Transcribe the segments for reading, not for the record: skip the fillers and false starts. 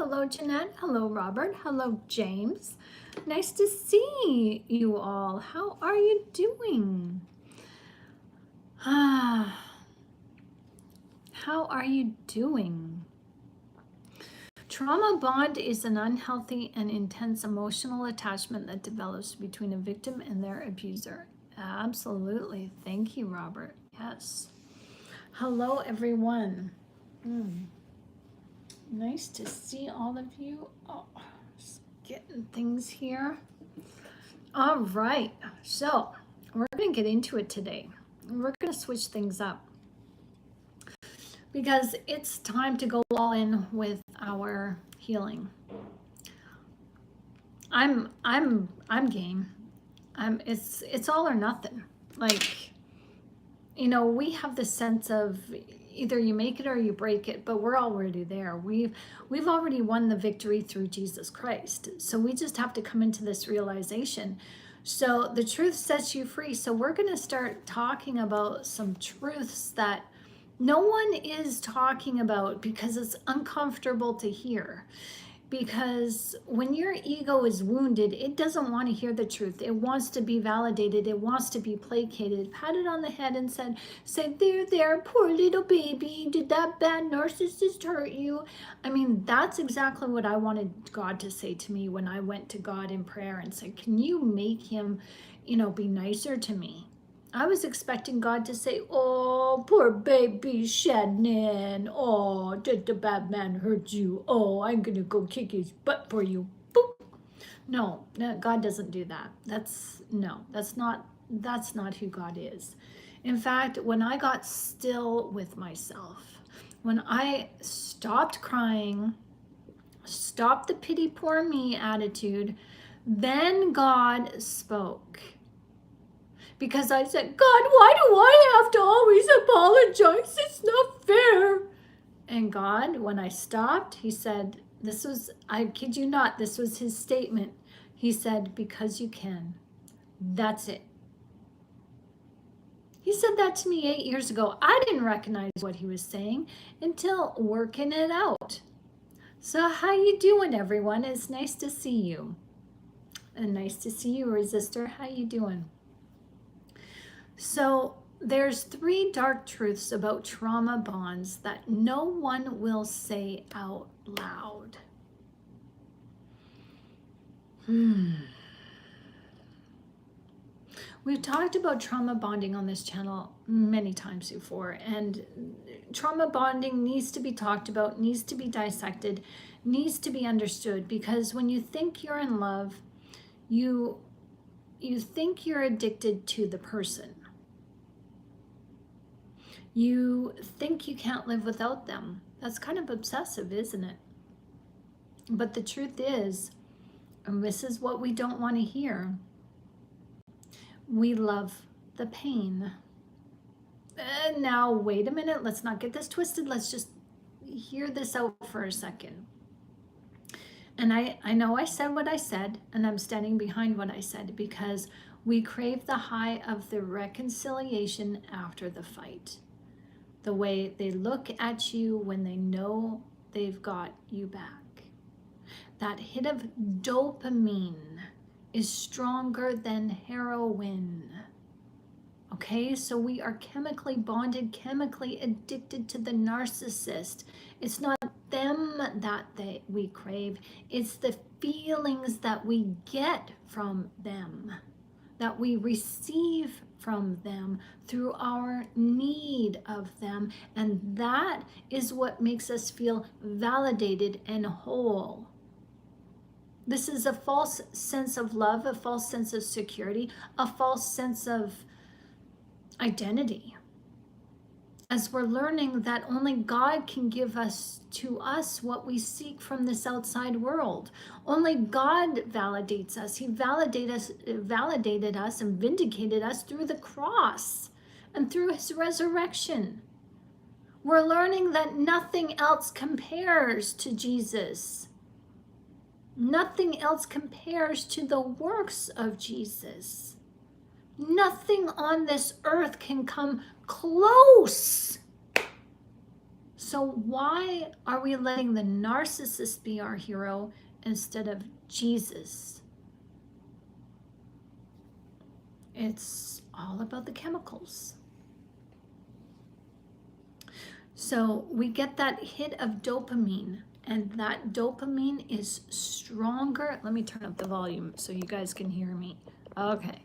Hello, Jeanette. Hello, Robert. Hello, James. Nice to see you all. How are you doing? How are you doing? Trauma bond is an unhealthy and intense emotional attachment that develops between a victim and their abuser. Absolutely. Thank you, Robert. Yes. Hello, everyone. Nice to see all of you. Oh, just getting things here. All right. So we're going to get into it today. We're going to switch things up because it's time to go all in with our healing. I'm game. It's all or nothing. Like, you know, we have the sense of either you make it or you break it, but we're already there. We've already won the victory through Jesus Christ. So we just have to come into this realization. So the truth sets you free. So we're going to start talking about some truths that no one is talking about because it's uncomfortable to hear. Because when your ego is wounded, it doesn't want to hear the truth. It wants to be validated. It wants to be placated, patted on the head and say, there, poor little baby. Did that bad narcissist hurt you? I mean, that's exactly what I wanted God to say to me when I went to God in prayer and said, can you make him, be nicer to me? I was expecting God to say, oh, poor baby Shannon. Oh, did the bad man hurt you? Oh, I'm going to go kick his butt for you. Boop. No, God doesn't do that. That's not who God is. In fact, when I got still with myself, when I stopped crying, stopped the pity poor me attitude, then God spoke. Because I said, God, why do I have to always apologize? It's not fair. And God, when I stopped, he said, I kid you not, this was his statement. He said, because you can. That's it. He said that to me 8 years ago. I didn't recognize what he was saying until working it out. So how you doing, everyone? It's nice to see you. And nice to see you, Resistor. How you doing? So there's 3 dark truths about trauma bonds that no one will say out loud. We've talked about trauma bonding on this channel many times before, and trauma bonding needs to be talked about, needs to be dissected, needs to be understood, because when you think you're in love, you think you're addicted to the person. You think you can't live without them. That's kind of obsessive, isn't it? But the truth is, and this is what we don't want to hear, we love the pain. Now, wait a minute. Let's not get this twisted. Let's just hear this out for a second. And I know I said what I said, and I'm standing behind what I said, because we crave the high of the reconciliation after the fight. The way they look at you when they know they've got you back. That hit of dopamine is stronger than heroin. Okay, so we are chemically bonded, chemically addicted to the narcissist. It's not them that we crave, it's the feelings that we get from them, that we receive from them through our need of them. And that is what makes us feel validated and whole. This is a false sense of love, a false sense of security, a false sense of identity. As we're learning that only God can give to us what we seek from this outside world. Only God validates us. He validated us and vindicated us through the cross and through his resurrection. We're learning that nothing else compares to Jesus. Nothing else compares to the works of Jesus. Nothing on this earth can come close. So why are we letting the narcissist be our hero instead of Jesus? It's all about the chemicals. So we get that hit of dopamine, and that dopamine is stronger. Let me turn up the volume so you guys can hear me. Okay.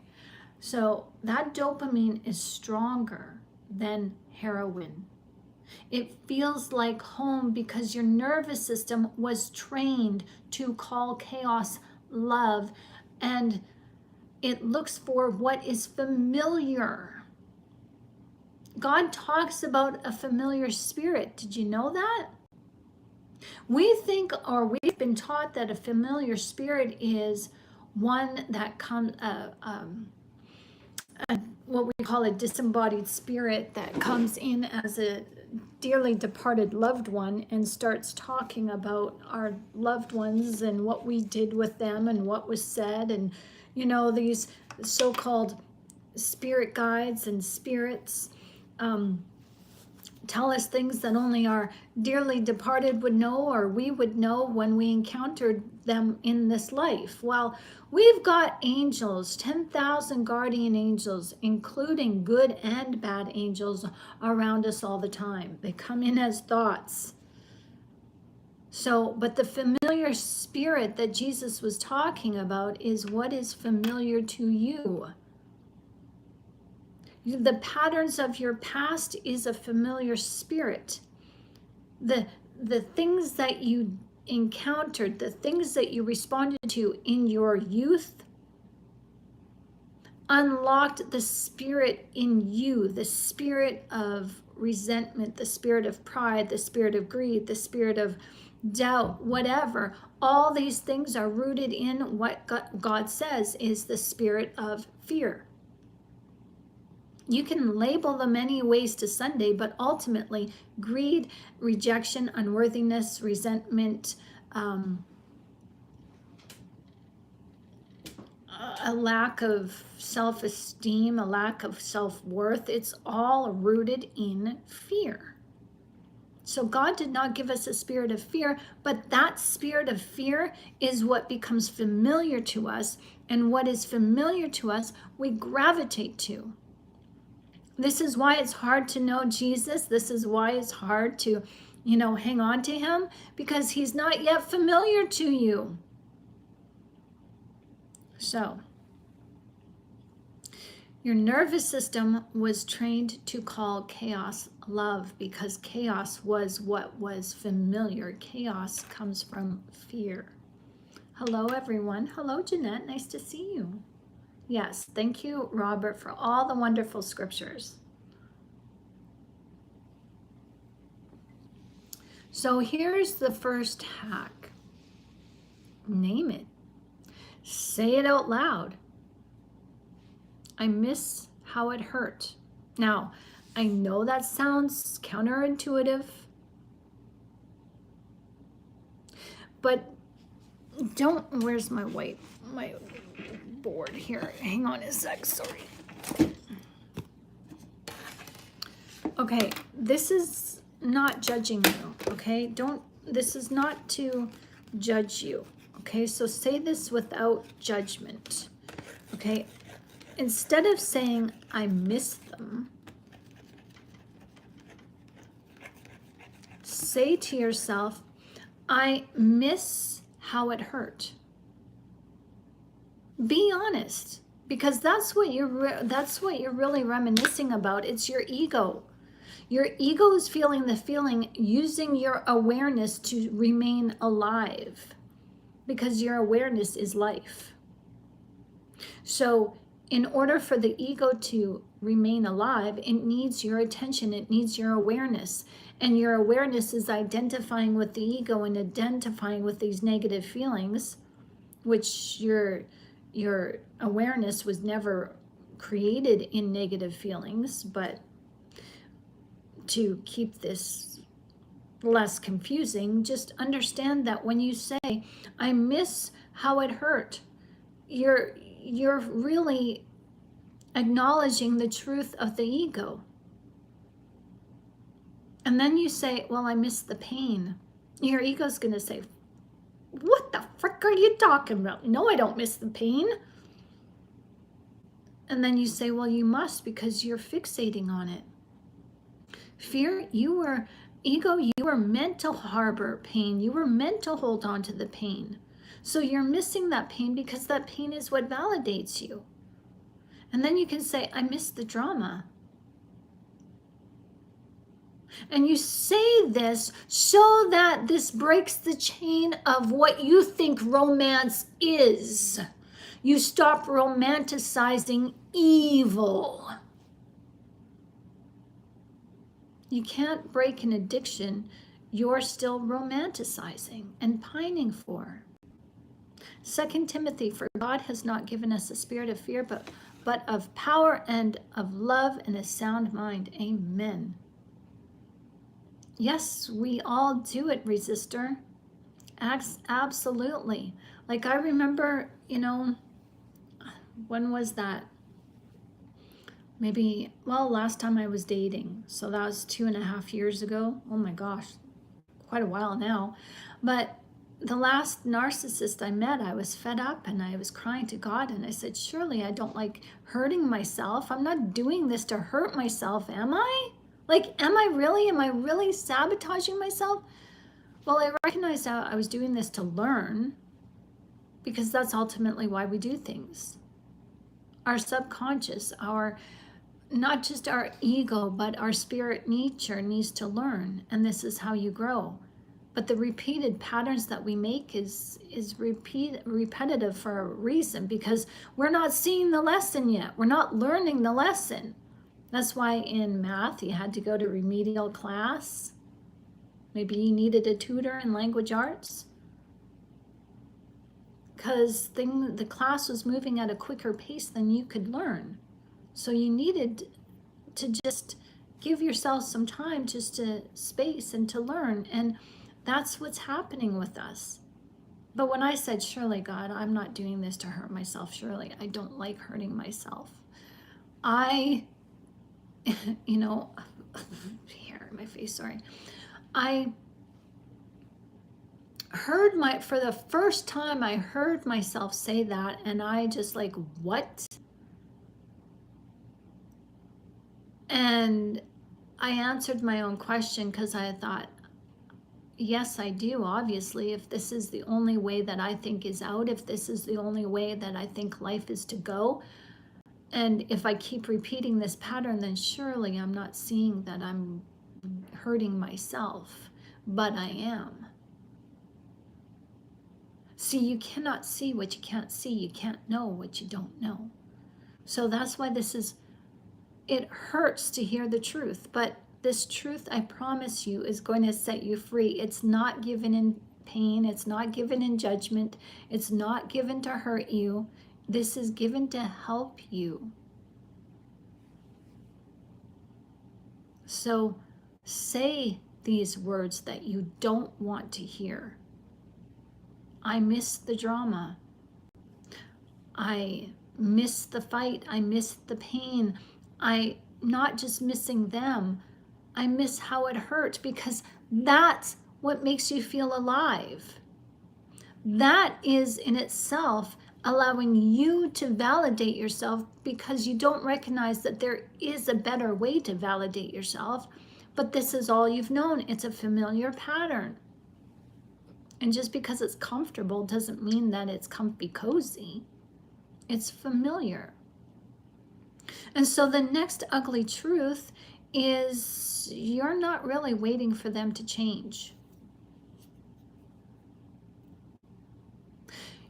So that dopamine is stronger than heroin. It feels like home because your nervous system was trained to call chaos love, and it looks for what is familiar. God talks about a familiar spirit. Did you know that? We think, or we've been taught, that a familiar spirit is one that comes, what we call a disembodied spirit that comes in as a dearly departed loved one and starts talking about our loved ones and what we did with them and what was said. And, you know, these so-called spirit guides and spirits tell us things that only our dearly departed would know, or we would know when we encountered them in this life. Well, we've got angels, 10,000 guardian angels, including good and bad angels, around us all the time. They come in as thoughts. So, but the familiar spirit that Jesus was talking about is what is familiar to you. The patterns of your past is a familiar spirit. The things that you encountered, the things that you responded to in your youth, unlocked the spirit in you, the spirit of resentment, the spirit of pride, the spirit of greed, the spirit of doubt, whatever. All these things are rooted in what God says is the spirit of fear. You can label them any ways to Sunday, but ultimately greed, rejection, unworthiness, resentment, a lack of self-esteem, a lack of self-worth, it's all rooted in fear. So God did not give us a spirit of fear, but that spirit of fear is what becomes familiar to us, and what is familiar to us, we gravitate to. This is why it's hard to know Jesus. This is why it's hard to, hang on to him, because he's not yet familiar to you. So, your nervous system was trained to call chaos love because chaos was what was familiar. Chaos comes from fear. Hello, everyone. Hello, Jeanette. Nice to see you. Yes, thank you, Robert, for all the wonderful scriptures. So here's the first hack. Name it. Say it out loud. I miss how it hurt. Now, I know that sounds counterintuitive, but where's my board here? Hang on a sec, sorry. Okay, this is not judging you, okay? This is not to judge you, okay? So say this without judgment, okay? Instead of saying, I miss them, say to yourself, I miss how it hurt. Be honest, because that's what you're really reminiscing about. It's your ego. Your ego is feeling the feeling, using your awareness to remain alive, because your awareness is life. So in order for the ego to remain alive, it needs your attention, it needs your awareness. And your awareness is identifying with the ego and identifying with these negative feelings, which your awareness was never created in negative feelings, but to keep this less confusing, just understand that when you say, I miss how it hurt, you're really acknowledging the truth of the ego. And then you say, well, I miss the pain. Your ego's going to say, what the frick are you talking about? No, I don't miss the pain. And then you say, well, you must, because you're fixating on it. Fear, ego, you were meant to harbor pain. You were meant to hold on to the pain. So you're missing that pain because that pain is what validates you. And then you can say, I miss the drama. And you say this so that this breaks the chain of what you think romance is. You stop romanticizing evil. You can't break an addiction you're still romanticizing and pining for. 2 Timothy, for God has not given us a spirit of fear, but of power and of love and a sound mind. Amen. Yes, we all do it, resistor. Absolutely. Like I remember, when was that? Maybe, last time I was dating. So that was 2.5 years ago. Oh my gosh, quite a while now. But the last narcissist I met, I was fed up and I was crying to God. And I said, surely I don't like hurting myself. I'm not doing this to hurt myself, am I? Like, am I really sabotaging myself? Well, I recognized that I was doing this to learn, because that's ultimately why we do things. Our subconscious, not just our ego, but our spirit nature needs to learn, and this is how you grow. But the repeated patterns that we make is repetitive for a reason, because we're not seeing the lesson yet. We're not learning the lesson. That's why in math you had to go to remedial class. Maybe you needed a tutor in language arts, because the class was moving at a quicker pace than you could learn. So you needed to just give yourself some time just to space and to learn. And that's what's happening with us. But when I said, surely God, I'm not doing this to hurt myself. Surely I don't like hurting myself. Hair in my face, sorry. I heard for the first time, I heard myself say that, and I just like, what? And I answered my own question, because I thought, yes, I do, obviously. If this is the only way that I think is out, if this is the only way that I think life is to go, and if I keep repeating this pattern, then surely I'm not seeing that I'm hurting myself, but I am. See, you cannot see what you can't see. You can't know what you don't know. So that's why it hurts to hear the truth, but this truth, I promise you, is going to set you free. It's not given in pain. It's not given in judgment. It's not given to hurt you. This is given to help you. So say these words that you don't want to hear. I miss the drama. I miss the fight. I miss the pain. I not just missing them. I miss how it hurt, because that's what makes you feel alive. That is in itself allowing you to validate yourself, because you don't recognize that there is a better way to validate yourself, but this is all you've known. It's a familiar pattern. And just because it's comfortable doesn't mean that it's comfy cozy. It's familiar. And so the next ugly truth is you're not really waiting for them to change.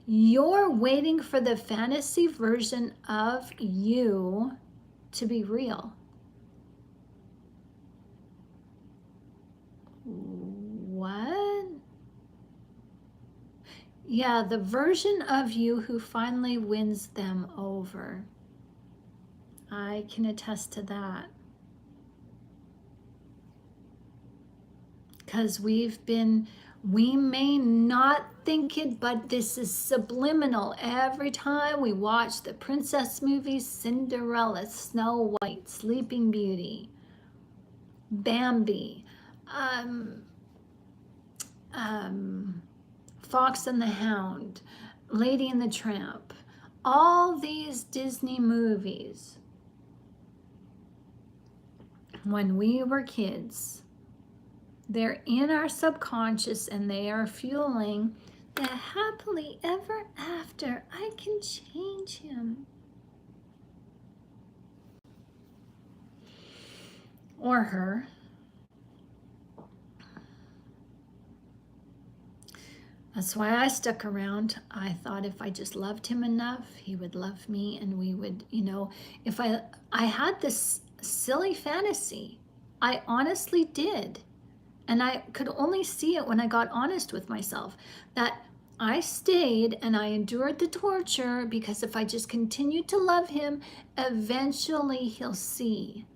You're waiting for the fantasy version of you to be real. What? Yeah, the version of you who finally wins them over. I can attest to that. Because we may not think it, but this is subliminal. Every time we watch the princess movies, Cinderella, Snow White, Sleeping Beauty, Bambi, um, Fox and the Hound, Lady and the Tramp, all these Disney movies, when we were kids, they're in our subconscious and they are fueling the happily ever after. I can change him. Or her. That's why I stuck around. I thought if I just loved him enough, he would love me, and we would, if I had this silly fantasy. I honestly did. And I could only see it when I got honest with myself, that I stayed and I endured the torture because if I just continued to love him, eventually he'll see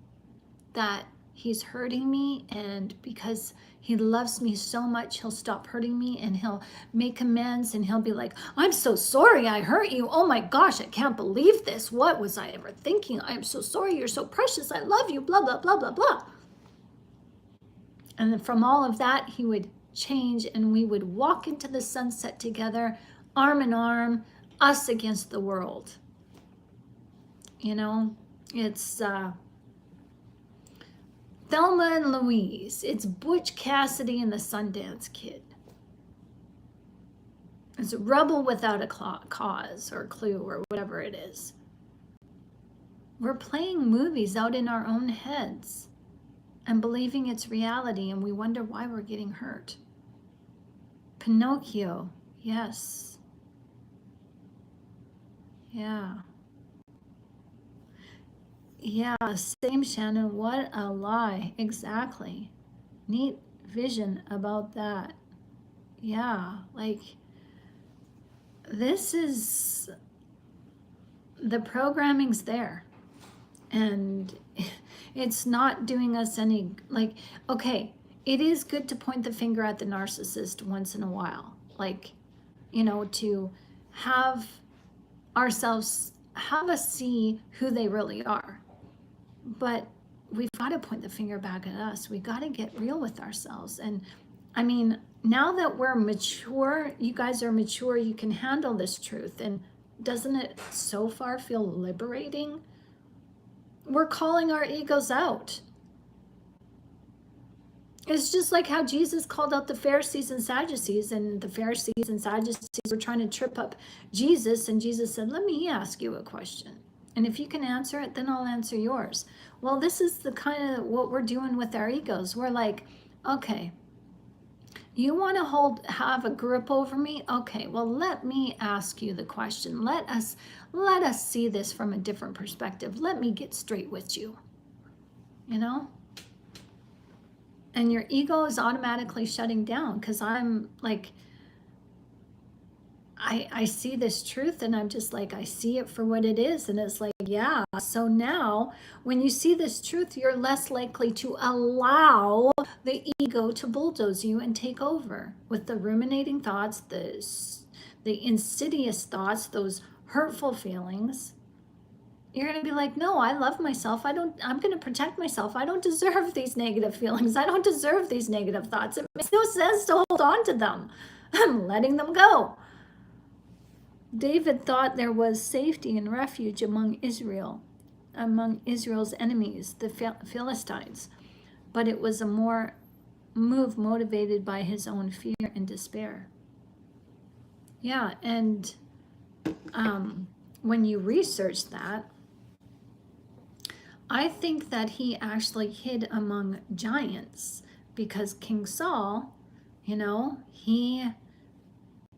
that he's hurting me, and because he loves me so much, he'll stop hurting me and he'll make amends, and he'll be like, I'm so sorry I hurt you. Oh my gosh, I can't believe this. What was I ever thinking? I'm so sorry. You're so precious. I love you, blah, blah, blah, blah, blah. And then from all of that, he would change and we would walk into the sunset together, arm in arm, us against the world. It's Thelma and Louise. It's Butch Cassidy and the Sundance Kid. It's a rebel without a cause or clue or whatever it is. We're playing movies out in our own heads and believing it's reality, and we wonder why we're getting hurt. Pinocchio, yes. Yeah. Yeah, same, Shannon. What a lie. Exactly. Neat vision about that. Yeah, this is, the programming's there. And it's not doing us any, okay, it is good to point the finger at the narcissist once in a while. To have us see who they really are. But we've got to point the finger back at us. We got to get real with ourselves. And I mean, now that we're mature, you guys are mature, you can handle this truth. And doesn't it so far feel liberating? We're calling our egos out. It's just like how Jesus called out the Pharisees and Sadducees, and the Pharisees and Sadducees were trying to trip up Jesus, and Jesus said, let me ask you a question. And if you can answer it, then I'll answer yours. Well, this is the kind of what we're doing with our egos. We're like, okay, you want to have a grip over me? Okay, well, let me ask you the question. Let us see this from a different perspective. Let me get straight with you. And your ego is automatically shutting down because I'm like, I see this truth and I'm just like, I see it for what it is. And it's like, yeah. So now when you see this truth, you're less likely to allow the ego to bulldoze you and take over with the ruminating thoughts, the insidious thoughts, those hurtful feelings. You're going to be like, no, I love myself. I'm going to protect myself. I don't deserve these negative feelings. I don't deserve these negative thoughts. It makes no sense to hold on to them. I'm letting them go. David thought there was safety and refuge among Israel's enemies, the Philistines, but it was a move motivated by his own fear and despair. Yeah, and when you research that, I think that he actually hid among giants because King Saul,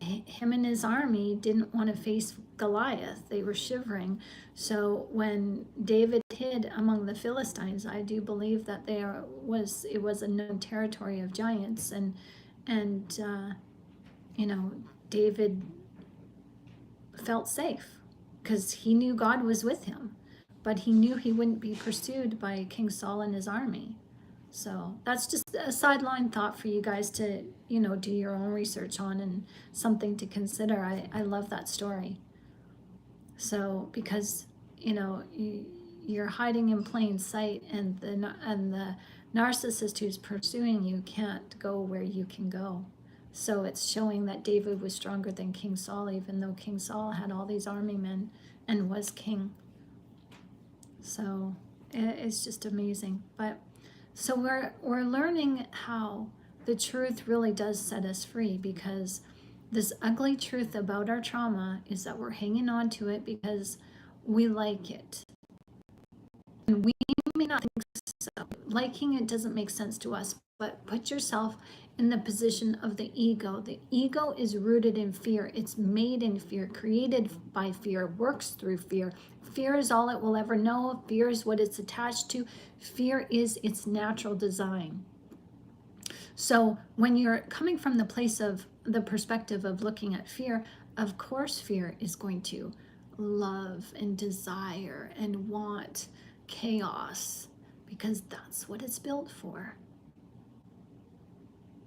him and his army didn't want to face Goliath. They were shivering. So when David hid among the Philistines, I do believe that it was a known territory of giants, and David felt safe because he knew God was with him, but he knew he wouldn't be pursued by King Saul and his army. So that's just a sideline thought for you guys to, do your own research on, and something to consider. I love that story. So because, you're hiding in plain sight, and the narcissist who's pursuing you can't go where you can go. So it's showing that David was stronger than King Saul, even though King Saul had all these army men and was king. So it's just amazing. But so we're learning how the truth really does set us free, because this ugly truth about our trauma is that we're hanging on to it because we like it. And we may not think so. Liking it doesn't make sense to us, but put yourself in the position of the ego. The ego is rooted in fear. It's made in fear, created by fear, works through fear. Fear is all it will ever know. Fear is what it's attached to. Fear is its natural design. So when you're coming from the place of the perspective of looking at fear, of course fear is going to love and desire and want chaos, because that's what it's built for.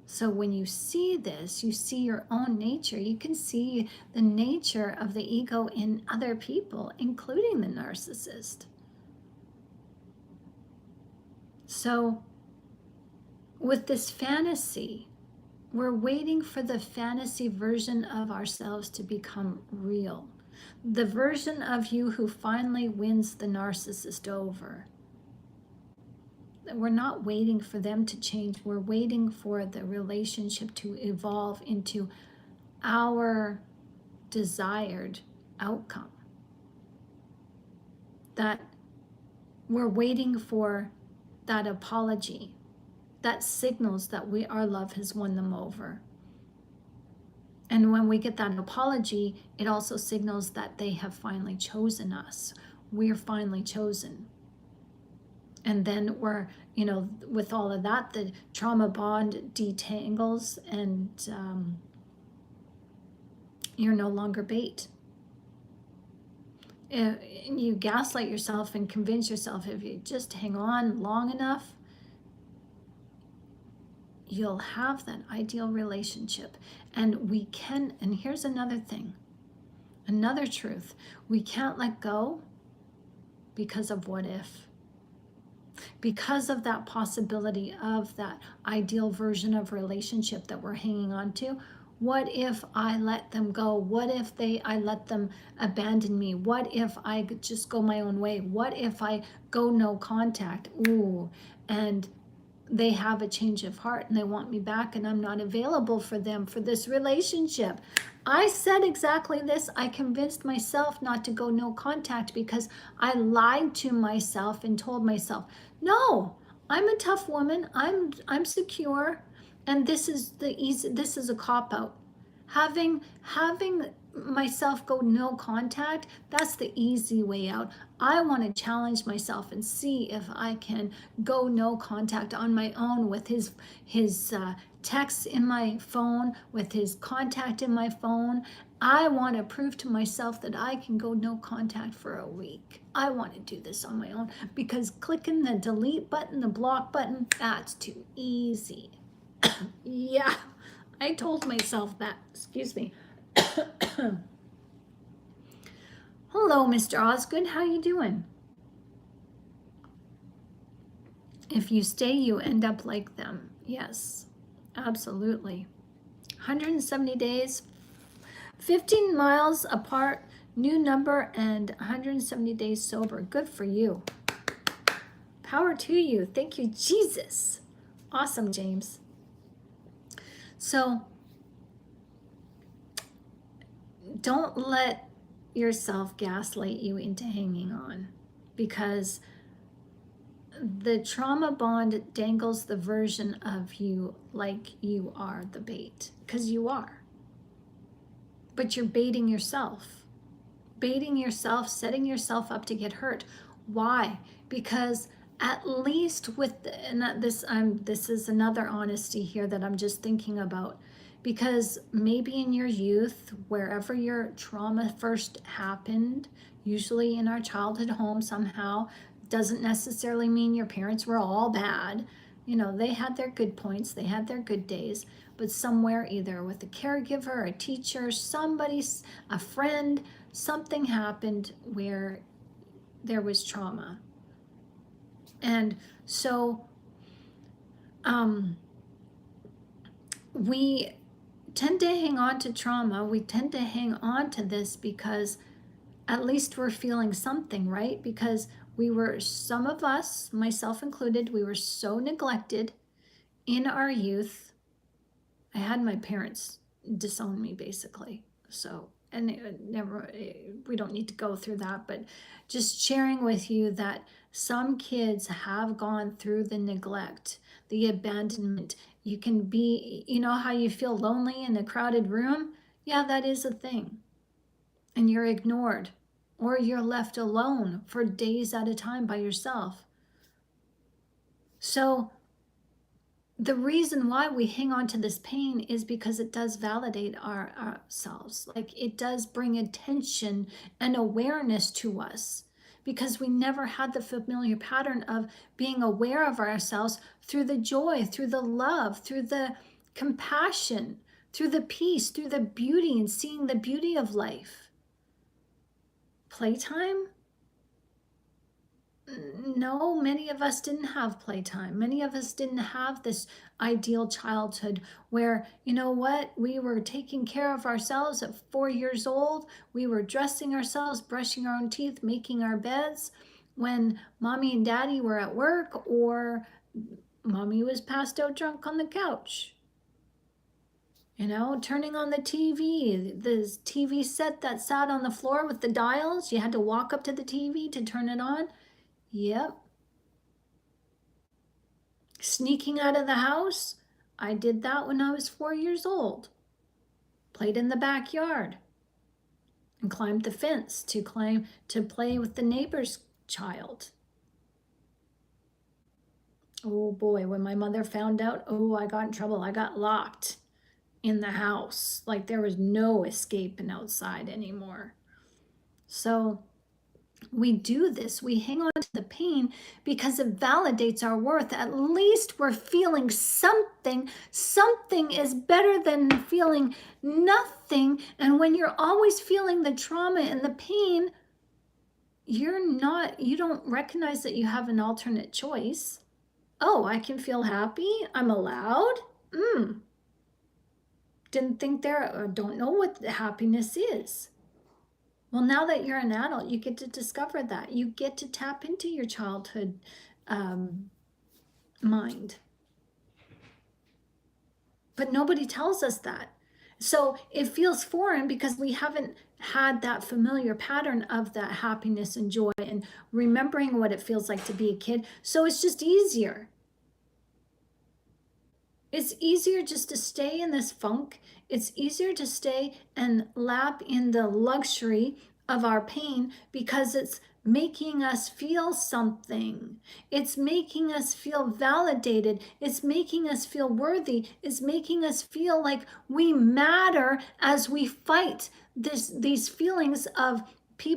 So when you see this, you see your own nature. You can see the nature of the ego in other people, including the narcissist. So with this fantasy, we're waiting for the fantasy version of ourselves to become real. The version of you who finally wins the narcissist over. We're not waiting for them to change. We're waiting for the relationship to evolve into our desired outcome. That we're waiting for that apology that signals that our love has won them over. And when we get that apology, it also signals that they have finally chosen us. We're finally chosen. And then we're, with all of that, the trauma bond detangles, and you're no longer bait. You gaslight yourself and convince yourself if you just hang on long enough, you'll have that ideal relationship. And we can, and here's another thing, another truth, we can't let go because of what if. Because of that possibility of that ideal version of relationship that we're hanging on to. What if I let them go? What if I let them abandon me? What if I just go my own way? What if I go no contact? Ooh, and they have a change of heart and they want me back and I'm not available for them for this relationship. I said exactly this. I convinced myself not to go no contact because I lied to myself and told myself, no, I'm a tough woman. I'm secure. And this is this is a cop out. Having myself go no contact, that's the easy way out. I want to challenge myself and see if I can go no contact on my own with his texts in my phone, with his contact in my phone. I want to prove to myself that I can go no contact for a week. I want to do this on my own, because clicking the delete button, the block button, that's too easy. Yeah, I told myself that. Excuse me. Hello, Mr. Osgood. How you doing? If you stay, you end up like them. Yes, absolutely. 170 days, 15 miles apart, new number, and 170 days sober. Good for you. Power to you. Thank you, Jesus. Awesome, James. So don't let yourself gaslight you into hanging on, because the trauma bond dangles the version of you like you are the bait, because you are. But you're baiting yourself, setting yourself up to get hurt. Why? Because at least with, this is another honesty here that I'm just thinking about, because maybe in your youth, wherever your trauma first happened, usually in our childhood home somehow, doesn't necessarily mean your parents were all bad. They had their good points, they had their good days, but somewhere, either with a caregiver, a teacher, a friend, something happened where there was trauma. And so we tend to hang on to trauma. We tend to hang on to this because at least we're feeling something, right? Because some of us, myself included, we were so neglected in our youth. I had my parents disown me basically. So, and we don't need to go through that, but just sharing with you that some kids have gone through the neglect, the abandonment. You can be, you know how you feel lonely in a crowded room? Yeah, that is a thing. And you're ignored, or you're left alone for days at a time by yourself. So the reason why we hang on to this pain is because it does validate ourselves. Like, it does bring attention and awareness to us, because we never had the familiar pattern of being aware of ourselves through the joy, through the love, through the compassion, through the peace, through the beauty, and seeing the beauty of life. Playtime? No, many of us didn't have playtime. Many of us didn't have this ideal childhood where, you know what, we were taking care of ourselves at 4 years old. We were dressing ourselves, brushing our own teeth, making our beds when mommy and daddy were at work, or mommy was passed out drunk on the couch. You know, turning on the TV set that sat on the floor with the dials. You had to walk up to the TV to turn it on. Yep. Sneaking out of the house. I did that when I was 4 years old. Played in the backyard and climbed the fence to play with the neighbor's child. Oh boy, when my mother found out, oh, I got in trouble. I got locked in the house. Like, there was no escaping outside anymore. So we do this. We hang on to the pain because it validates our worth. At least we're feeling something. Something is better than feeling nothing. And when you're always feeling the trauma and the pain, you don't recognize that you have an alternate choice. Oh, I can feel happy. I'm allowed. Didn't think don't know what happiness is. Well, now that you're an adult, you get to discover that. You get to tap into your childhood mind. But nobody tells us that. So it feels foreign because we haven't had that familiar pattern of that happiness and joy and remembering what it feels like to be a kid. So it's just easier. It's easier just to stay in this funk. It's easier to stay and lap in the luxury of our pain because it's making us feel something. It's making us feel validated. It's making us feel worthy. It's making us feel like we matter as we fight these feelings of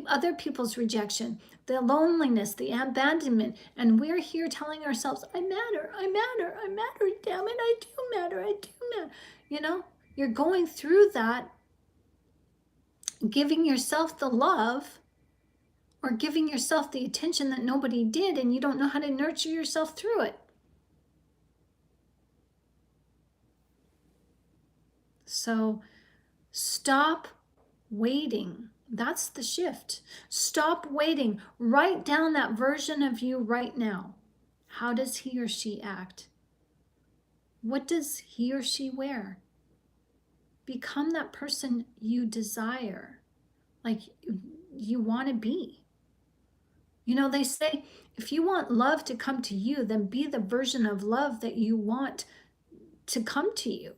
other people's rejection, the loneliness, the abandonment. And we're here telling ourselves, I matter, I matter, I matter, damn it, I do matter, I do matter. You know, you're going through that, giving yourself the love or giving yourself the attention that nobody did, and you don't know how to nurture yourself through it. So stop waiting. That's the shift. Stop waiting. Write down that version of you right now. How does he or she act? What does he or she wear? Become that person you desire, like you want to be. You know, they say, if you want love to come to you, then be the version of love that you want to come to you.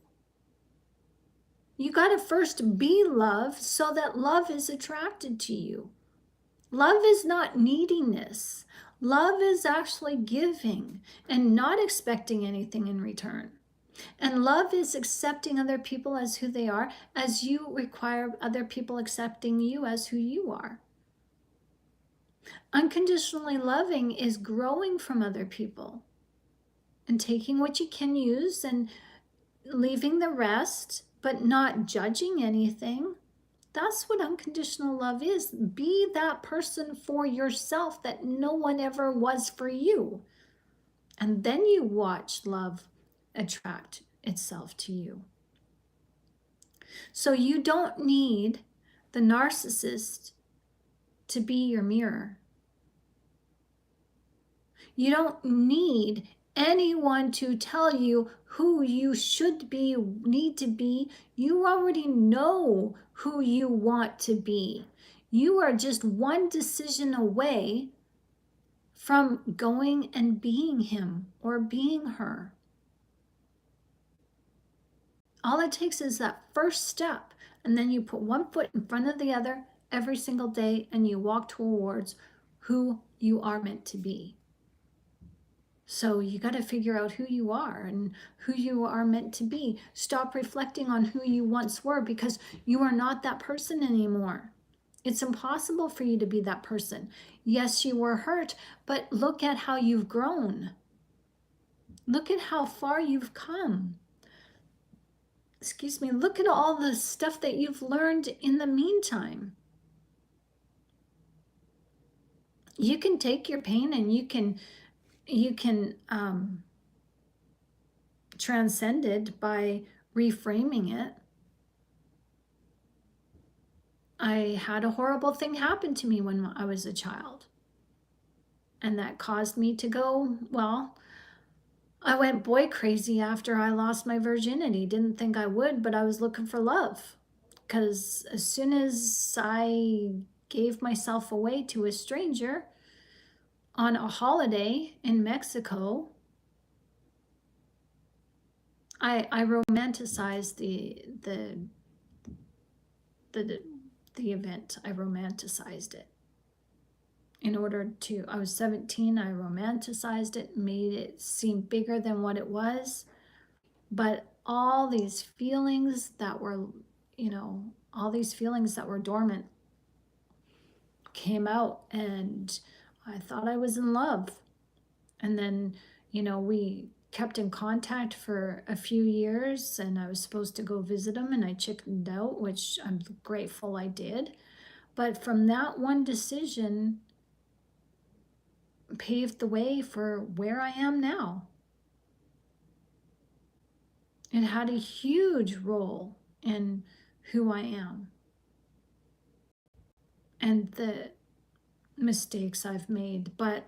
You got to first be love so that love is attracted to you. Love is not neediness. Love is actually giving and not expecting anything in return. And love is accepting other people as who they are, as you require other people accepting you as who you are. Unconditionally loving is growing from other people and taking what you can use and leaving the rest, but not judging anything. That's what unconditional love is. Be that person for yourself that no one ever was for you. And then you watch love attract itself to you. So you don't need the narcissist to be your mirror. You don't need anyone to tell you who you should be, need to be. You already know who you want to be. You are just one decision away from going and being him or being her. All it takes is that first step, and then you put one foot in front of the other every single day, and you walk towards who you are meant to be. So you got to figure out who you are and who you are meant to be. Stop reflecting on who you once were, because you are not that person anymore. It's impossible for you to be that person. Yes, you were hurt, but look at how you've grown. Look at how far you've come. Excuse me, look at all the stuff that you've learned in the meantime. You can take your pain and you can transcend it by reframing it. I had a horrible thing happen to me when I was a child, and that caused me to go, well, I went boy crazy after I lost my virginity. Didn't think I would, but I was looking for love, because as soon as I gave myself away to a stranger on a holiday in Mexico, I romanticized the event. I romanticized it. In order to, I was 17, I romanticized it, made it seem bigger than what it was. But all these feelings that were, all these feelings that were dormant came out, and I thought I was in love. And then, we kept in contact for a few years, and I was supposed to go visit him, and I chickened out, which I'm grateful I did. But from that one decision paved the way for where I am now. It had a huge role in who I am and the mistakes I've made. But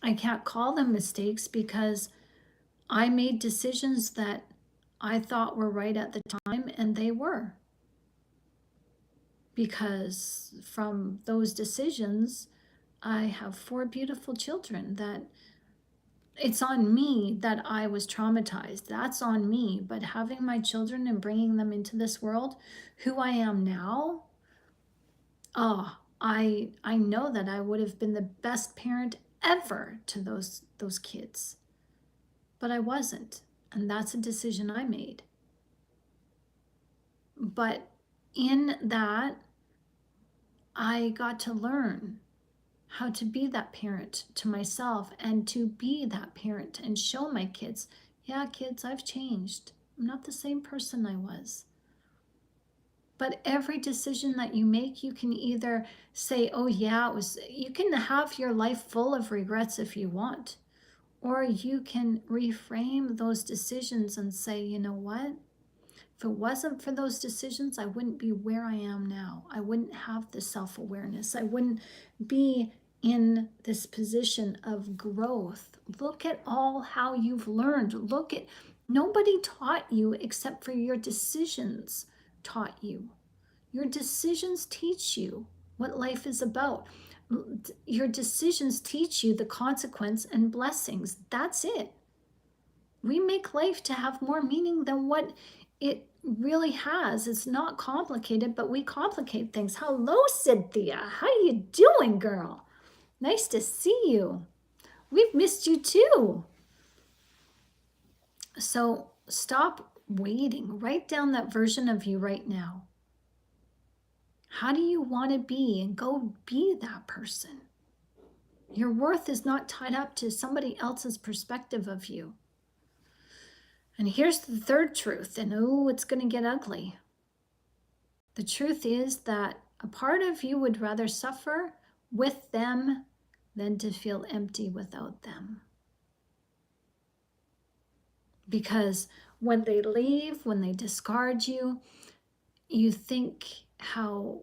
I can't call them mistakes, because I made decisions that I thought were right at the time, and they were. Because from those decisions, I have 4 beautiful children. That it's on me that I was traumatized. That's on me. But having my children and bringing them into this world, who I am now, I know that I would have been the best parent ever to those kids. But I wasn't. And that's a decision I made. But in that, I got to learn how to be that parent to myself, and to be that parent and show my kids, yeah, kids, I've changed. I'm not the same person I was. But every decision that you make, you can either say, oh yeah, you can have your life full of regrets if you want, or you can reframe those decisions and say, you know what? If it wasn't for those decisions, I wouldn't be where I am now. I wouldn't have the self-awareness. I wouldn't be in this position of growth. Look at all how you've learned. Nobody taught you except for your decisions taught you. Your decisions teach you what life is about. Your decisions teach you the consequence and blessings. That's it. We make life to have more meaning than what it really has. It's not complicated, but we complicate things. Hello, Cynthia. How you doing, girl? Nice to see you. We've missed you too. So stop waiting. Write down that version of you right now. How do you want to be, and go be that person? Your worth is not tied up to somebody else's perspective of you. And here's the third truth, and it's going to get ugly. The truth is that a part of you would rather suffer with them than to feel empty without them. Because when they leave, when they discard you, you think how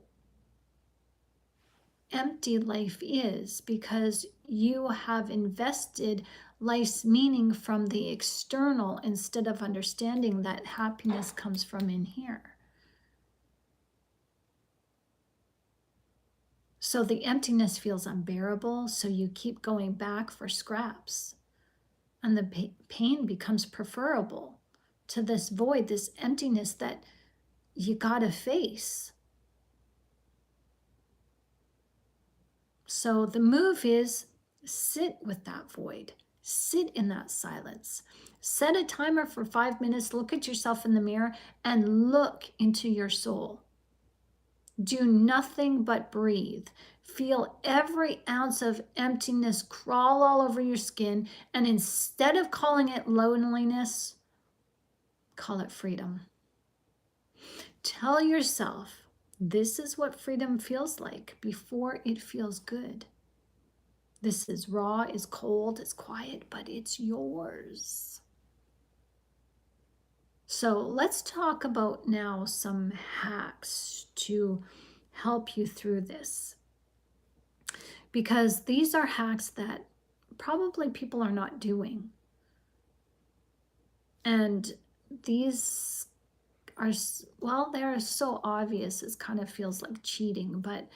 empty life is because you have invested life's meaning from the external instead of understanding that happiness comes from in here. So the emptiness feels unbearable, so you keep going back for scraps. And the pain becomes preferable to this void, this emptiness that you gotta face. So the move is sit with that void, sit in that silence. Set a timer for 5 minutes, look at yourself in the mirror and look into your soul. Do nothing but breathe. Feel every ounce of emptiness crawl all over your skin, and instead of calling it loneliness, call it freedom. Tell yourself this is what freedom feels like before it feels good. This is raw, it's cold, it's quiet, but it's yours. So let's talk about now some hacks to help you through this. Because these are hacks that probably people are not doing. And these are, well, they're so obvious, it kind of feels like cheating. But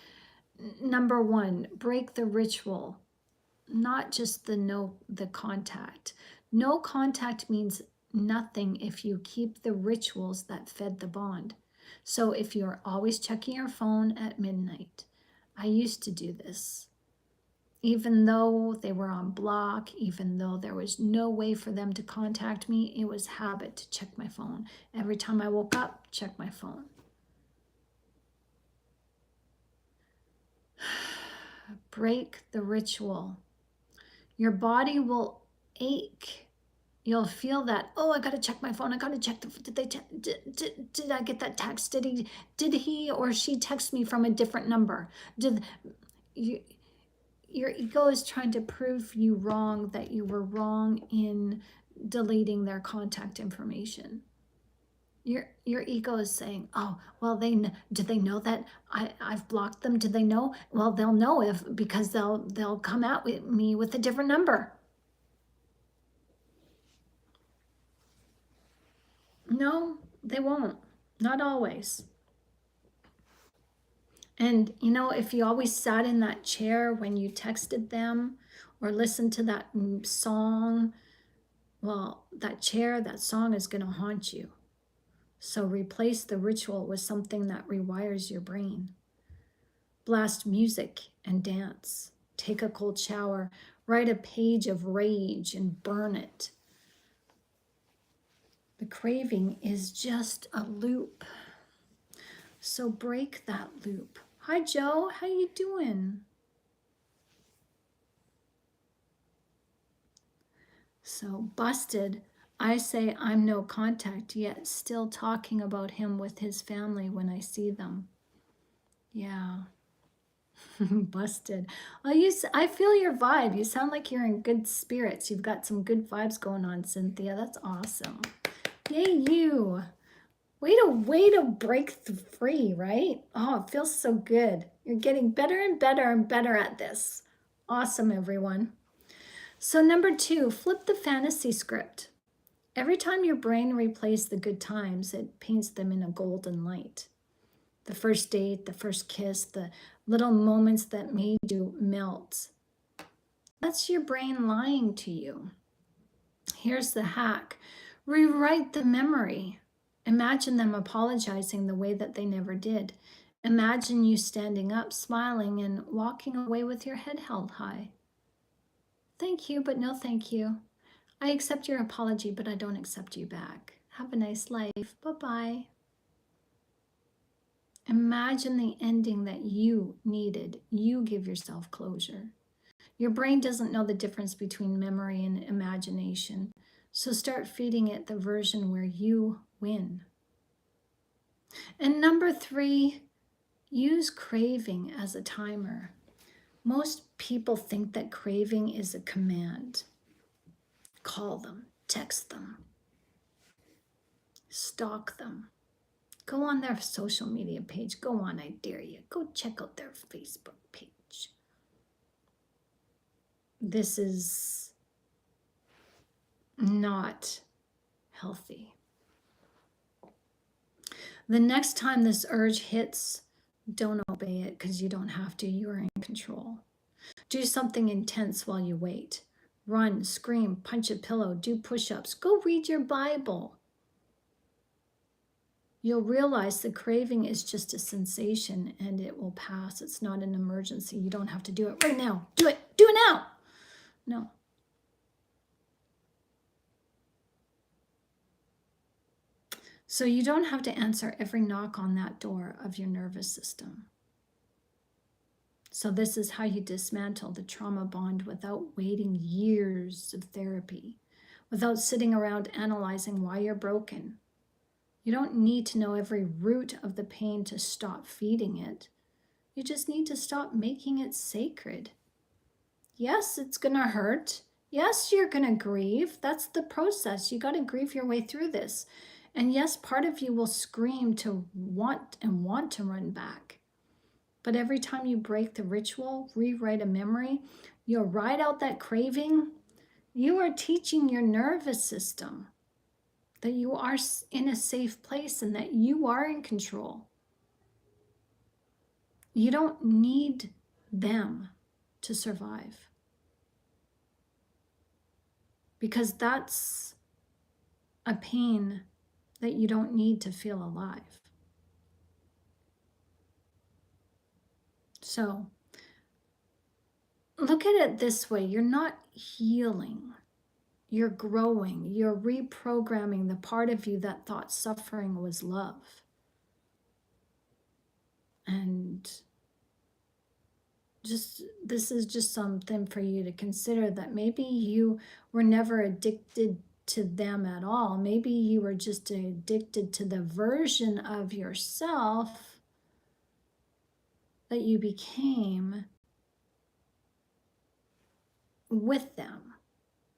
number one, break the ritual, not just the contact. No contact means nothing if you keep the rituals that fed the bond. So if you're always checking your phone at midnight, I used to do this. Even though they were on block, even though there was no way for them to contact me, it was habit to check my phone. Every time I woke up, check my phone. Break the ritual. Your body will ache. You'll feel that, oh, I gotta check my phone. I gotta check did I get that text? Did he or she text me from a different number? Your ego is trying to prove you wrong, that you were wrong in deleting their contact information. Your ego is saying, oh, well, do they know that I've blocked them? Do they know? Well, they'll know because they'll come at me with a different number. No, they won't. Not always. And, if you always sat in that chair when you texted them or listened to that song, well, that chair, that song is going to haunt you. So replace the ritual with something that rewires your brain. Blast music and dance. Take a cold shower. Write a page of rage and burn it. The craving is just a loop. So break that loop. Hi, Joe. How you doing? So busted. I say I'm no contact, yet still talking about him with his family when I see them. Yeah. Busted. I feel your vibe. You sound like you're in good spirits. You've got some good vibes going on, Cynthia. That's awesome. Yay, you. Way to break free, right? Oh, it feels so good. You're getting better and better and better at this. Awesome, everyone. So number 2, flip the fantasy script. Every time your brain replays the good times, it paints them in a golden light. The first date, the first kiss, the little moments that made you melt. That's your brain lying to you. Here's the hack. Rewrite the memory. Imagine them apologizing the way that they never did. Imagine you standing up, smiling, and walking away with your head held high. Thank you, but no thank you. I accept your apology, but I don't accept you back. Have a nice life. Bye-bye. Imagine the ending that you needed. You give yourself closure. Your brain doesn't know the difference between memory and imagination. So start feeding it the version where you win. And number 3, use craving as a timer. Most people think that craving is a command. Call them, text them, Stalk them. Go on their social media page. Go on, I dare you. Go check out their Facebook page. This is not healthy. The next time this urge hits, don't obey it because you don't have to. You are in control. Do something intense while you wait. Run, scream, punch a pillow, do push-ups. Go read your Bible. You'll realize the craving is just a sensation and it will pass. It's not an emergency. You don't have to do it right now. Do it. Do it now. No. So you don't have to answer every knock on that door of your nervous system. So this is how you dismantle the trauma bond without waiting years of therapy, without sitting around analyzing why you're broken. You don't need to know every root of the pain to stop feeding it. You just need to stop making it sacred. Yes, it's going to hurt. Yes, you're going to grieve. That's the process. You got to grieve your way through this. And yes, part of you will scream to want to run back. But every time you break the ritual, rewrite a memory, you'll ride out that craving, you are teaching your nervous system that you are in a safe place and that you are in control. You don't need them to survive. Because that's a pain that you don't need to feel alive. So look at it this way. You're not healing. You're growing. You're reprogramming the part of you that thought suffering was love. And this is just something for you to consider, that maybe you were never addicted to them at all. Maybe you were just addicted to the version of yourself that you became with them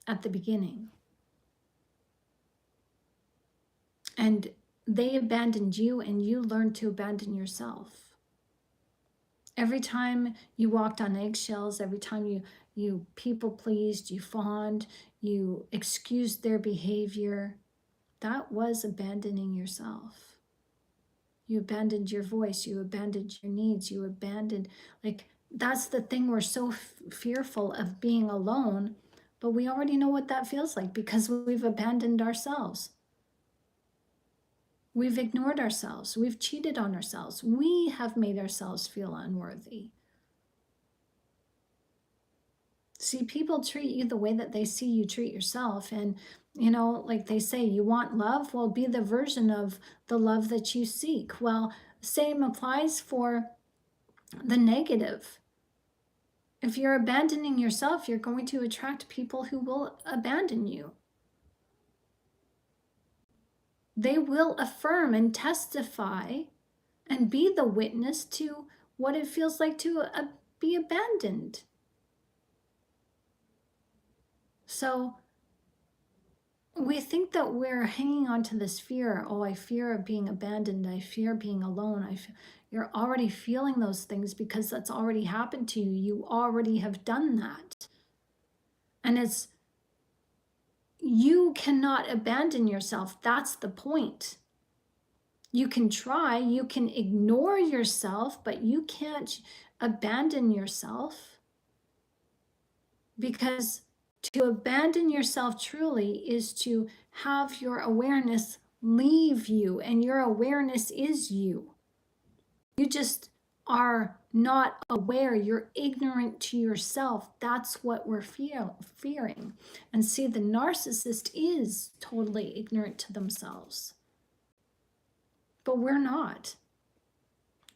at the beginning. And they abandoned you and you learned to abandon yourself. Every time you walked on eggshells, every time you people pleased, you fawned, you excused their behavior, that was abandoning yourself. You abandoned your voice, you abandoned your needs, you abandoned, that's the thing. We're so fearful of being alone, but we already know what that feels like because we've abandoned ourselves. We've ignored ourselves. We've cheated on ourselves. We have made ourselves feel unworthy. See, people treat you the way that they see you treat yourself. And, like they say, you want love? Well, be the version of the love that you seek. Well, same applies for the negative. If you're abandoning yourself, you're going to attract people who will abandon you. They will affirm and testify and be the witness to what it feels like to be abandoned. So we think that we're hanging on to this fear. Oh, I fear being abandoned. I fear being alone. You're already feeling those things because that's already happened to you. You already have done that. And you cannot abandon yourself. That's the point. You can try, you can ignore yourself, but you can't abandon yourself, because to abandon yourself truly is to have your awareness leave you, and your awareness is you. You just are not aware. You're ignorant to yourself. That's what we're fearing. And see, the narcissist is totally ignorant to themselves. But we're not.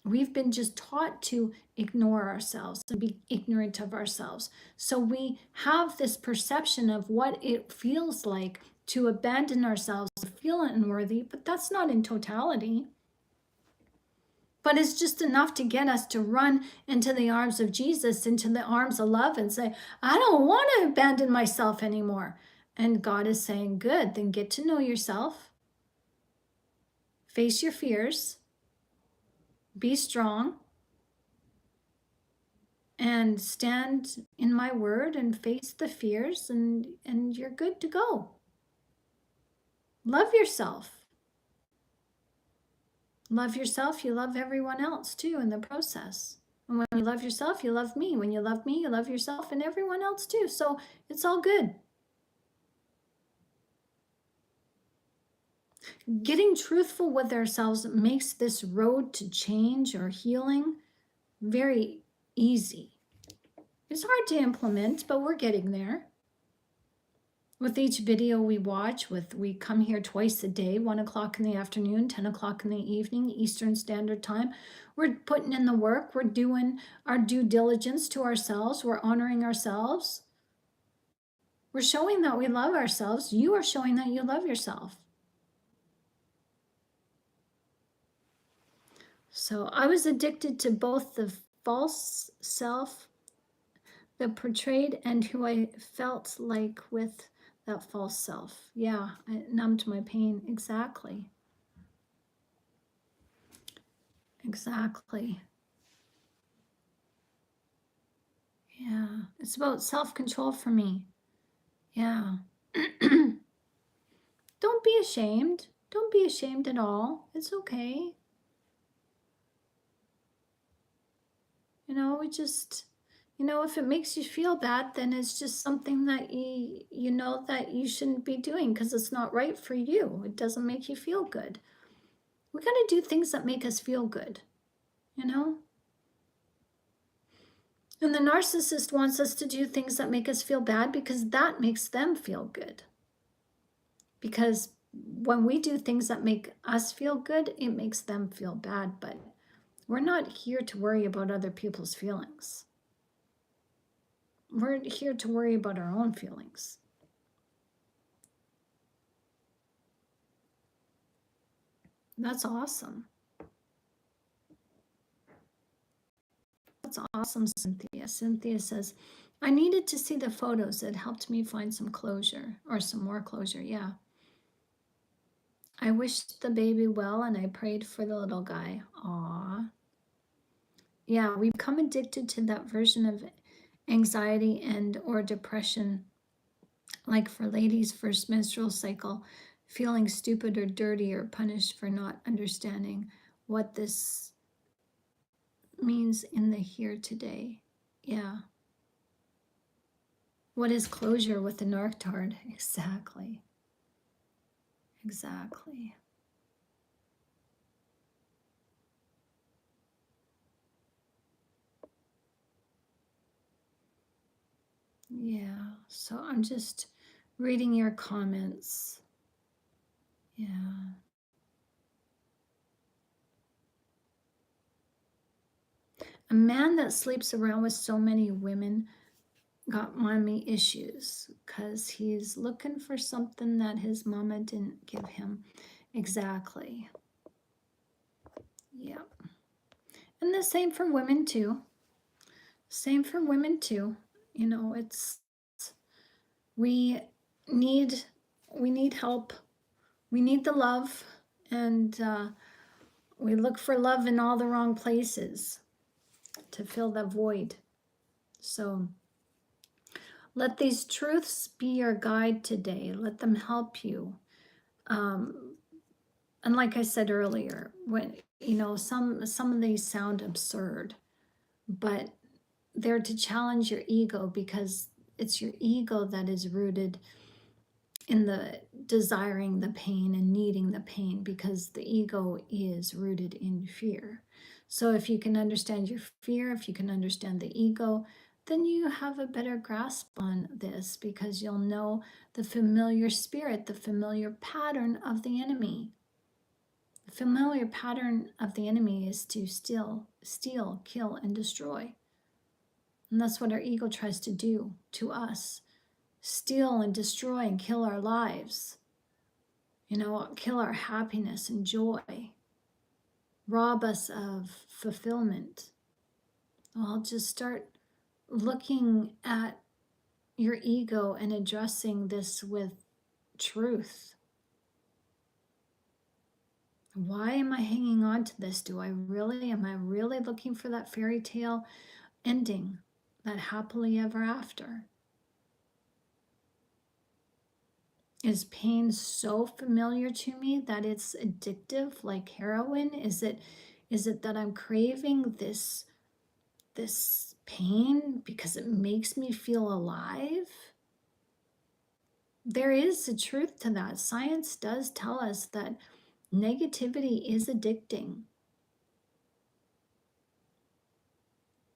We've been just taught to ignore ourselves, to be ignorant of ourselves. So we have this perception of what it feels like to abandon ourselves, to feel unworthy, but that's not in totality. But it's just enough to get us to run into the arms of Jesus, into the arms of love, and say, I don't want to abandon myself anymore. And God is saying, good, then get to know yourself. Face your fears. Be strong. And stand in my word and face the fears, and you're good to go. Love yourself. Love yourself, you love everyone else too in the process. And when you love yourself, you love me. When you love me, you love yourself and everyone else too. So it's all good. Getting truthful with ourselves makes this road to change or healing very easy. It's hard to implement, but we're getting there. With each video we watch, we come here twice a day, 1 o'clock in the afternoon, 10 o'clock in the evening, Eastern Standard Time. We're putting in the work. We're doing our due diligence to ourselves. We're honoring ourselves. We're showing that we love ourselves. You are showing that you love yourself. So I was addicted to both the false self that portrayed and who I felt like with that false self. Yeah, I numbed my pain. Exactly. Exactly. Yeah, it's about self-control for me. Yeah. Don't be ashamed. Don't be ashamed at all. It's okay. You know, if it makes you feel bad, then it's just something that you know that you shouldn't be doing because it's not right for you. It doesn't make you feel good. We got to do things that make us feel good, you know? And the narcissist wants us to do things that make us feel bad because that makes them feel good. Because when we do things that make us feel good, it makes them feel bad. But we're not here to worry about other people's feelings. We're here to worry about our own feelings. That's awesome. That's awesome, Cynthia. Cynthia says, I needed to see the photos. It helped me find some closure, or some more closure. Yeah. I wished the baby well and I prayed for the little guy. Aw. Yeah, we become addicted to that version of anxiety and or depression. Like for ladies' first menstrual cycle, feeling stupid or dirty or punished for not understanding what this means in the here today. Yeah. What is closure with the narctard? Exactly. Exactly. Yeah. So I'm just reading your comments. Yeah. A man that sleeps around with so many women got mommy issues because he's looking for something that his mama didn't give him. Exactly. Yep. And the same for women too. Same for women too. You know, we need help. We need the love, and we look for love in all the wrong places to fill the void. So let these truths be your guide today. Let them help you. And like I said earlier, when some of these sound absurd, but they're to challenge your ego because it's your ego that is rooted in the desiring the pain and needing the pain, because the ego is rooted in fear. So if you can understand your fear, if you can understand the ego, then you have a better grasp on this, because you'll know the familiar spirit, the familiar pattern of the enemy. The familiar pattern of the enemy is to steal, kill, and destroy. And that's what our ego tries to do to us. Steal and destroy and kill our lives. Kill our happiness and joy. Rob us of fulfillment. Well, just start looking at your ego and addressing this with truth. Why am I hanging on to this? Am I really looking for that fairy tale ending, that happily ever after? Is pain so familiar to me that it's addictive like heroin? Is it that I'm craving this pain because it makes me feel alive? There is a truth to that. Science does tell us that negativity is addicting.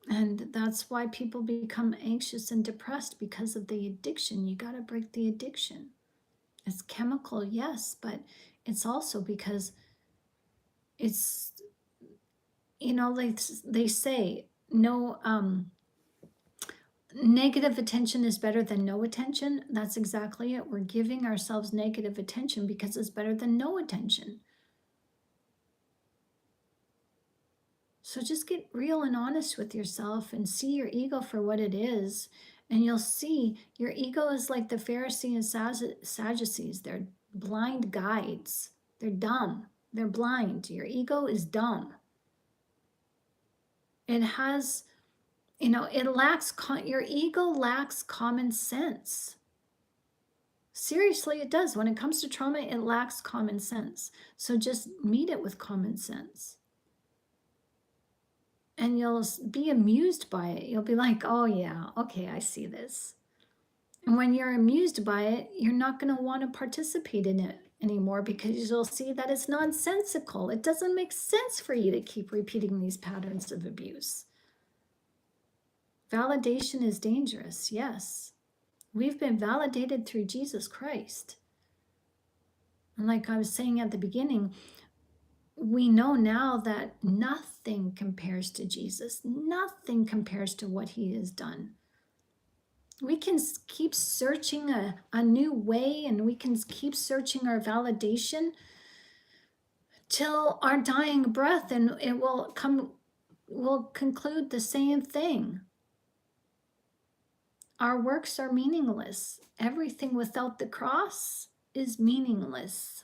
And that's why people become anxious and depressed, because of the addiction. You got to break the addiction. It's chemical, yes, but it's also because it's, like they say, no, negative attention is better than no attention. That's exactly it. We're giving ourselves negative attention because it's better than no attention. So just get real and honest with yourself and see your ego for what it is. And you'll see your ego is like the Pharisees and Sadducees. They're blind guides. They're dumb. They're blind. Your ego is dumb. It has, your ego lacks common sense. Seriously, it does. When it comes to trauma, it lacks common sense. So just meet it with common sense. And you'll be amused by it. You'll be like, oh yeah, okay, I see this. And when you're amused by it, you're not going to want to participate in it anymore, because you'll see that it's nonsensical. It doesn't make sense for you to keep repeating these patterns of abuse. Validation is dangerous, yes. We've been validated through Jesus Christ. And like I was saying at the beginning, we know now that nothing compares to Jesus. Nothing compares to what he has done. We can keep searching a new way, and we can keep searching our validation till our dying breath, and it will conclude the same thing. Our works are meaningless. Everything without the cross is meaningless.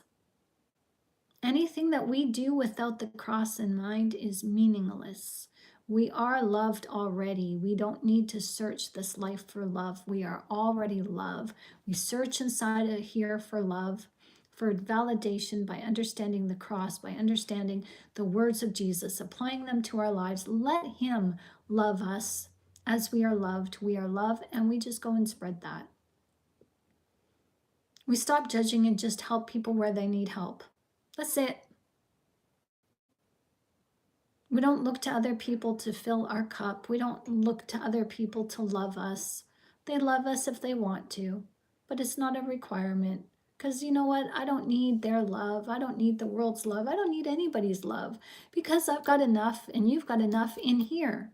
Anything that we do without the cross in mind is meaningless. We are loved already. We don't need to search this life for love. We are already love. We search inside of here for love, for validation, by understanding the cross, by understanding the words of Jesus, applying them to our lives. Let him love us as we are loved. We are love, and we just go and spread that. We stop judging and just help people where they need help. That's it. We don't look to other people to fill our cup. We don't look to other people to love us. They love us if they want to, but it's not a requirement. Because you know what? I don't need their love. I don't need the world's love. I don't need anybody's love, because I've got enough and you've got enough in here.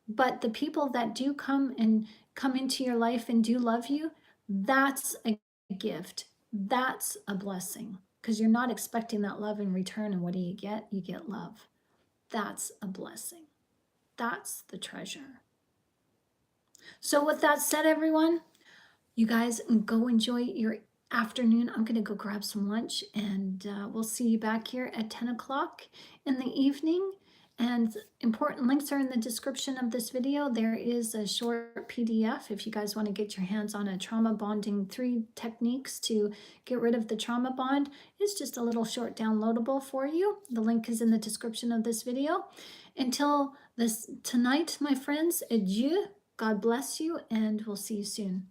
But the people that do come into your life and do love you, that's a gift. That's a blessing, because you're not expecting that love in return. And what do? You get love. That's a blessing. That's the treasure. So with that said, everyone, you guys go enjoy your afternoon. I'm going to go grab some lunch, and we'll see you back here at 10 o'clock in the evening. And important links are in the description of this video. There is a short PDF if you guys want to get your hands on a trauma bonding 3 techniques to get rid of the trauma bond. It's just a little short downloadable for you. The link is in the description of this video. Until tonight, my friends, adieu. God bless you, and we'll see you soon.